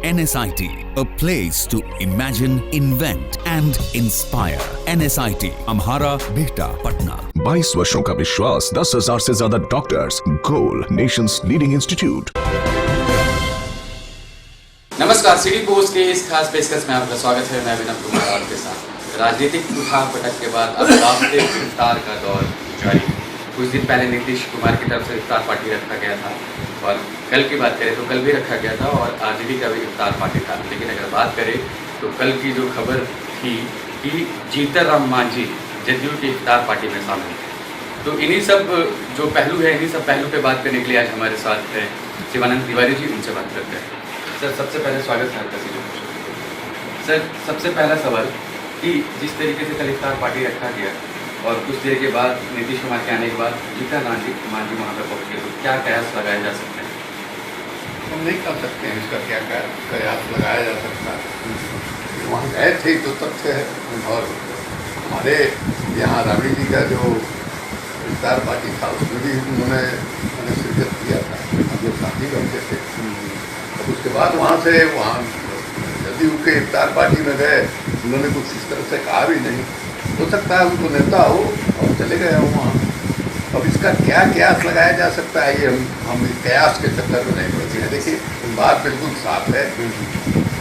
NSIT, a place to imagine, invent and inspire. NSIT, Amhara, Bihta, Patna. 22 वर्षों का विश्वास, 10,000 से ज्यादा डॉक्टर्स, गोल नेशंस लीडिंग इंस्टीट्यूट। नमस्कार, सिटी पोस्ट के इस खास पेशकश में आपका स्वागत है। मैं विनम कुमार आपके साथ। राजनीतिक उठाव पटक के बाद अब रास्ते इफ्तार का दौर जारी। कुछ दिन पहले नीतीश कुमार की तरफ से इफ्तार पार्टी रखा गया था और कल की बात करें तो कल भी रखा गया था और आरजेडी का भी इफ्तार पार्टी था। लेकिन अगर बात करें तो कल की जो खबर थी कि जीतन राम मांझी जदयू की इफ्तार पार्टी में शामिल थे। तो इन्हीं सब जो पहलू है, इन्हीं सब पहलू पे बात करने के लिए आज हमारे साथ है शिवानंद तिवारी जी। उनसे बात करते हैं। सर, सबसे पहले स्वागत है आपका सीधे। सर, सबसे पहला सवाल कि जिस तरीके से कल इफ्तार पार्टी रखा गया और कुछ देर के बाद नीतीश कुमार के आने के बाद जीतन राम मांझी वहाँ पर पहुँच गए, तो क्या कयास लगाए जा सकते हैं? हम नहीं कर सकते हैं इसका क्या कयास लगाया जा सकता है। वहाँ गए थे तो तथ्य है और हमारे यहाँ राबड़ी जी का जो इफ्तार पार्टी था उसमें भी उन्होंने शिरकत किया था, हम लोग साथी बनते थे। अब उसके बाद वहाँ जदयू के इफ्तार पार्टी में गए, उन्होंने कुछ इस तरह से कहा भी नहीं। हो सकता है उनको नेता हो और चले गए हो वहाँ। अब इसका क्या कयास लगाया जा सकता है, ये हम इस कयास के चक्कर में नहीं पड़ते हैं। देखिए, बात बिल्कुल साफ है।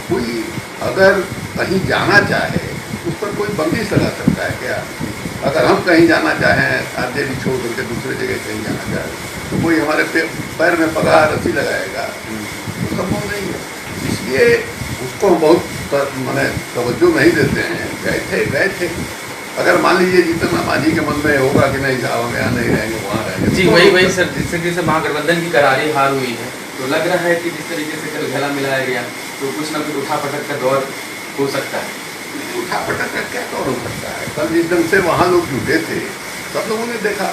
कोई अगर कहीं जाना चाहे उस पर कोई बंदिश लगा सकता है क्या? अगर हम कहीं जाना चाहें, आरजेडी छोड़ करके दूसरे जगह कहीं जाना चाहें तो कोई हमारे पैर में पगार रस्सी लगाएगा? तो संभव नहीं है। इसलिए उसको हम बहुत तवज्जो नहीं देते हैं। गए थे। अगर मान लीजिए जीतन राम मांझी के मन में होगा कि नहीं साहब हम यहाँ नहीं रहेंगे, वहाँ रहेंगे। जी, वही सर, जिस तरीके से महागठबंधन की करारी हार हुई है तो लग रहा है कि जिस तरीके से कल गला मिलाया गया तो कुछ न कुछ उठा पटक का दौर हो सकता है। उठा पटक का क्या दौर हो सकता है? कल जिस ढंग से वहाँ लोग जुटे थे, सब लोगों ने देखा।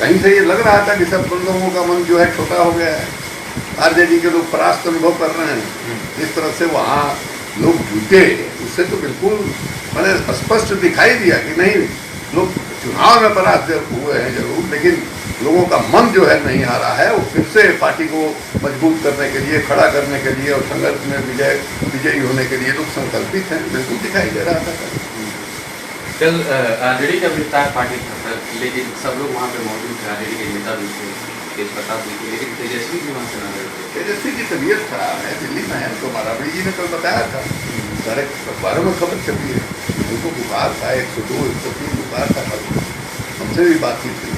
कहीं से ये लग रहा था कि सब लोगों का मन जो है छोटा हो गया है, आरजेडी के लोग परास्त अनुभव कर रहे हैं। इस तरह से वहाँ लोग जुटे, उससे तो बिल्कुल मैंने स्पष्ट दिखाई दिया कि नहीं, लोग चुनाव में परास्त हुए हैं जरूर, लेकिन लोगों का मन जो है नहीं आ रहा है। वो फिर से पार्टी को मजबूत करने के लिए, खड़ा करने के लिए और संघर्ष में विजयी होने के लिए लोग संकल्पित हैं। बिल्कुल दिखाई दे रहा था कल आरजेडी का इफ्तार पार्टी था सर, लेकिन सब लोग वहाँ पे मौजूद थे। आरजेडी के नेता भी थे, तेज प्रताप भी थे, लेकिन तेजस्वी भी वहाँ से न गए थे। तेजस्वी की तबीयत खराब है, दिल्ली में है, तो राबड़ी जी ने कल बताया था, सारे अखबारों में खबर छपी है। उनको बुखार था, 102 103 बुखार था। कल हमसे भी बातचीत हुई,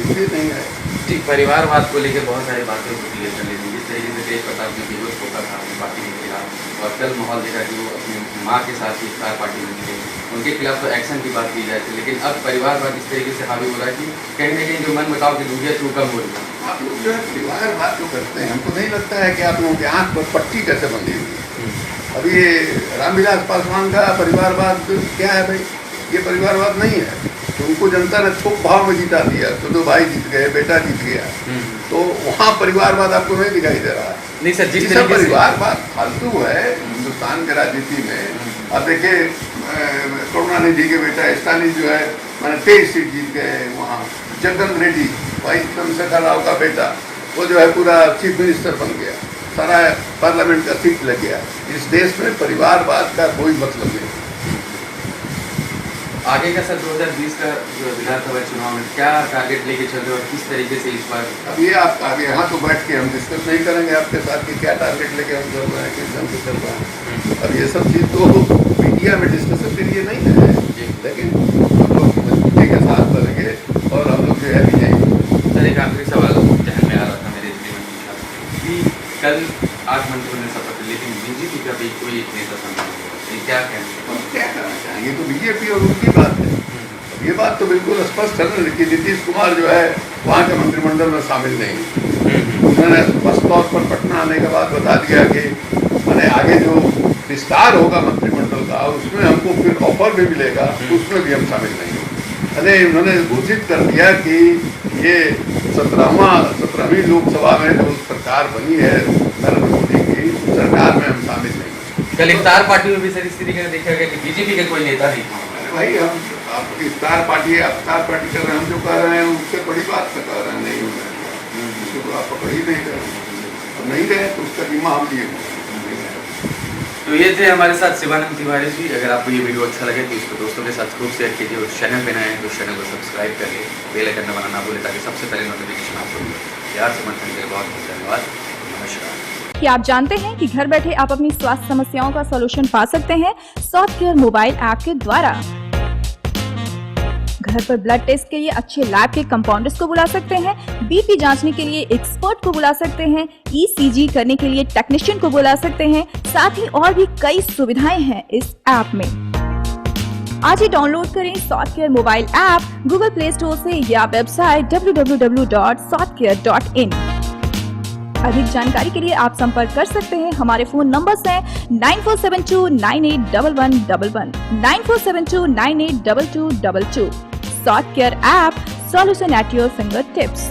इसलिए नहीं आए। जी, परिवारवाद को लेकर बहुत सारी बातें होती है चल रही। जिस तरीके से तेज प्रताप ने विरोध होता था अपनी पार्टी के खिलाफ और कल माहौल देखा कि वो अपनी माँ के साथ ही इफ्तार पार्टी में थे, उनके खिलाफ तो एक्शन की बात की जाए थी। लेकिन अब परिवारवाद इस तरीके से हावी हो रहा है कि कहीं ना कहीं जो मन मुटाव की दूरियाँ थी कम हो रही है। आप लोग जो है परिवारवाद जो करते हैं, हमको नहीं लगता है कि आप लोगों की आँख पर पट्टी कैसे बंधी हुई है। अब ये रामविलास पासवान का परिवारवाद क्या है भाई? ये परिवारवाद नहीं है। तो उनको जनता ने थोक भाव में जिता दिया, तो दो भाई जीत गए, बेटा जीत गया, तो वहाँ परिवारवाद आपको नहीं दिखाई दे रहा है। नहीं सर, जिस परिवारवाद फालतू है हिंदुस्तान के राजनीति में। अब देखिए, करुणानिधि के बेटा स्टालिन जो है मैंने 23 सीट जीत गए वहाँ। जगन रेड्डी, भाई चंद्रशेखर राव का बेटा, वो जो है पूरा चीफ मिनिस्टर बन गया, सारा पार्लियामेंट का सीट लग गया। इस देश में परिवारवाद का कोई मतलब नहीं। आगे का सर 2020 का जो विधानसभा चुनाव में क्या टारगेट लेके चल रहे हो और किस तरीके से इस बार? अब ये आप आगे यहाँ तो बैठ के हम डिस्कस नहीं करेंगे आपके साथ कि क्या टारगेट लेके हम चल रहे हैं, किस ढंग से चल रहा है। अब ये सब चीज़ तो मीडिया में डिस्कशन के लिए नहीं है, लेकिन हम लोग मजबूती के साथ चलेंगे और हम लोग जो है विजयी। सर, एक आखिरी सवाल ध्यान में आ रहा था मेरे जीवन की कि कल 8 मंत्रियों ने शपथ, लेकिन बीजेपी का भी कोई नेता सम्मान होगा, क्या कहना चाहेंगे? तो बीजेपी और उनकी बात है। ये बात तो बिल्कुल स्पष्ट है ना कि नीतीश कुमार जो है वहाँ के मंत्रिमंडल में शामिल नहीं। उन्होंने स्पष्ट तौर पर पटना आने के बाद बता दिया कि मैंने आगे जो विस्तार होगा मंत्रिमंडल का उसमें हमको फिर ऑफर भी मिलेगा, उसमें भी हम शामिल नहीं। अरे उन्होंने घोषित कर दिया कि ये 17वीं लोकसभा में जो सरकार बनी है नरेंद्र मोदी की, सरकार में हम शामिल नहीं। कल इफ्तार पार्टी में भी सर इस तरीके से देखा गया कि बीजेपी के कोई नेता नहीं। भाई, हम आप इफ्तार पार्टी कर रहे हैं, हम जो कह रहे हैं उससे बड़ी बात से कह रहे हैं, नहीं उसको तो आप पकड़ ही नहीं रहे। अब नहीं रहे तो उसका जिम्मा हम लिए। तो ये थे हमारे साथ शिवानंद तिवारी जी। अगर आपको ये वीडियो अच्छा लगे तो इसको दोस्तों के साथ खूब शेयर कीजिए और चैनल पे नए हैं तो चैनल को सब्सक्राइब कर लिए, बेल आइकन दबाना ना भूलें ताकि सबसे पहले नोटिफिकेशन आपको मिले। प्यार समर्थन के लिए बहुत बहुत धन्यवाद। नमस्कार। क्या आप जानते हैं कि घर बैठे आप अपनी स्वास्थ्य समस्याओं का सलूशन पा सकते हैं सॉफ्टकेयर मोबाइल ऐप के द्वारा। घर पर ब्लड टेस्ट के लिए अच्छे लैब के कंपाउंडर्स को बुला सकते हैं, बीपी जांचने के लिए एक्सपर्ट को बुला सकते हैं, ईसीजी करने के लिए टेक्नीशियन को बुला सकते हैं। साथ ही और भी कई सुविधाएं हैं इस ऐप में। आज ही डाउनलोड करें Softcare mobile app Google Play Store से या वेबसाइट www.softcare.in। अधिक जानकारी के लिए आप संपर्क कर सकते हैं। हमारे फोन नंबर्स हैं 9472981111, 9472982222। Softcare app, solution at your finger tips.